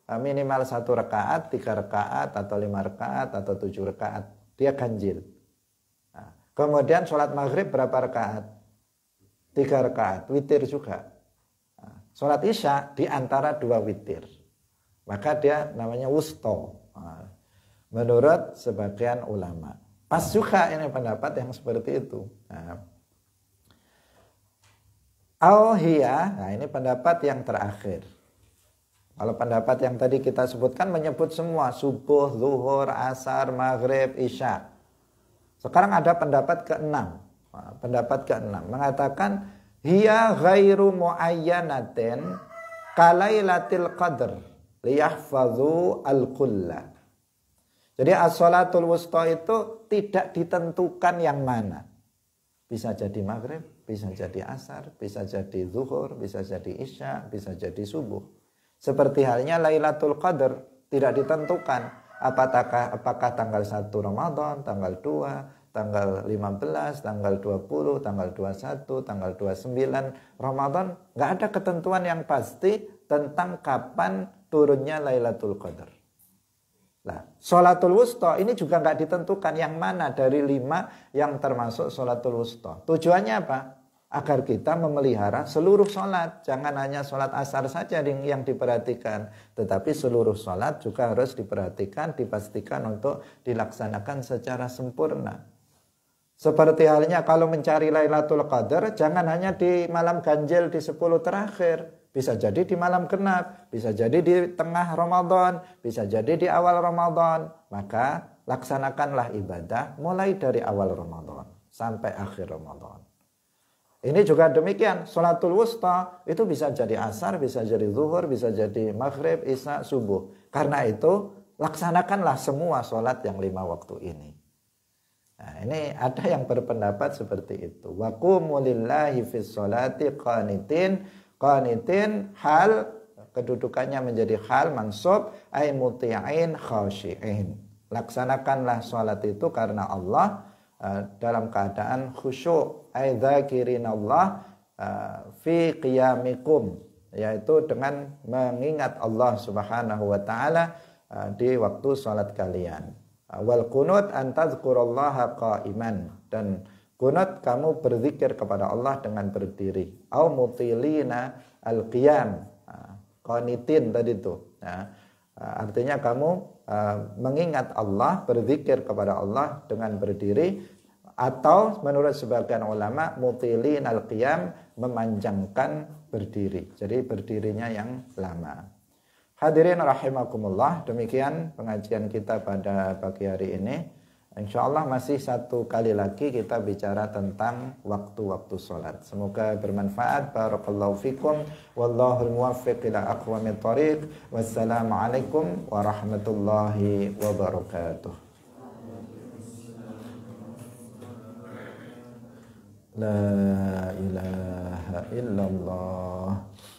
minimal 1 rakaat, 3 rakaat, atau 5 rakaat, atau 7 rakaat. Dia ganjil. Nah, kemudian sholat maghrib berapa rakaat? 3 rakaat, witir juga. Sholat isya di antara 2 witir. Maka dia namanya wusto. Menurut sebagian ulama. Pas juga ini pendapat yang seperti itu. Nah ini pendapat yang terakhir. Kalau pendapat yang tadi kita sebutkan menyebut semua. Subuh, zuhur, asar, maghrib, isya. Sekarang ada pendapat ke-6. Pendapat ke-6 mengatakan hiya ghairu muayyanatin kalailatil qadr liyahfazu al-kullah. Jadi as-sholatul wusta itu tidak ditentukan yang mana. Bisa jadi maghrib, bisa jadi asar, bisa jadi zuhur, bisa jadi isya, bisa jadi subuh. Seperti halnya Lailatul Qadar tidak ditentukan apakah tanggal 1 Ramadan, tanggal 2, tanggal 15, tanggal 20, tanggal 21, tanggal 29 Ramadan. Nggak ada ketentuan yang pasti tentang kapan turunnya Lailatul Qadar. Nah, sholatul wusta ini juga nggak ditentukan yang mana dari 5 yang termasuk sholatul wusta. Tujuannya apa? Agar kita memelihara seluruh sholat. Jangan hanya sholat asar saja yang diperhatikan. Tetapi seluruh sholat juga harus diperhatikan, dipastikan untuk dilaksanakan secara sempurna. Seperti halnya kalau mencari Lailatul Qadar, jangan hanya di malam ganjil di 10 terakhir. Bisa jadi di malam genap, bisa jadi di tengah Ramadan, bisa jadi di awal Ramadan. Maka laksanakanlah ibadah mulai dari awal Ramadan sampai akhir Ramadan. Ini juga demikian, sholatul wusta itu bisa jadi asar, bisa jadi zuhur, bisa jadi maghrib, isya, subuh. Karena itu laksanakanlah semua sholat yang 5 waktu ini. Nah, ini ada yang berpendapat seperti itu. Wa qumu lillahi fis sholati qanitin. Qanitin hal kedudukannya menjadi hal mansub ay muti'in khashi'in. Laksanakanlah sholat itu karena Allah dalam keadaan khusyuk ay dzakirinallah fi qiyamikum, yaitu dengan mengingat Allah Subhanahu wa taala di waktu sholat kalian. Wal qunut an tadzkurullaha qa'iman, dan kunut kamu berzikir kepada Allah dengan berdiri. Au mutilina al-qiyam. Qanitin tadi itu. Artinya kamu mengingat Allah, berzikir kepada Allah dengan berdiri, atau menurut sebagian ulama mutilin al-qiyam, memanjangkan berdiri. Jadi berdirinya yang lama. Hadirin rahimakumullah, demikian pengajian kita pada pagi hari ini. InsyaAllah masih 1 kali lagi kita bicara tentang waktu-waktu sholat. Semoga bermanfaat. Barakallahu fikum. Wallahul muwaffiq ila aqwamit thoriq. Wassalamualaikum warahmatullahi wabarakatuh. La ilaha illallah.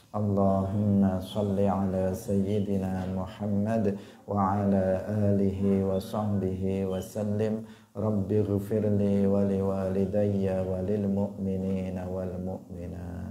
Allahumma salli ala sayyidina Muhammad wa ala alihi wa sahbihi wa sallim. Rabbi ghfirli wa liwalidayya wa lil mu'minina wal mu'minat.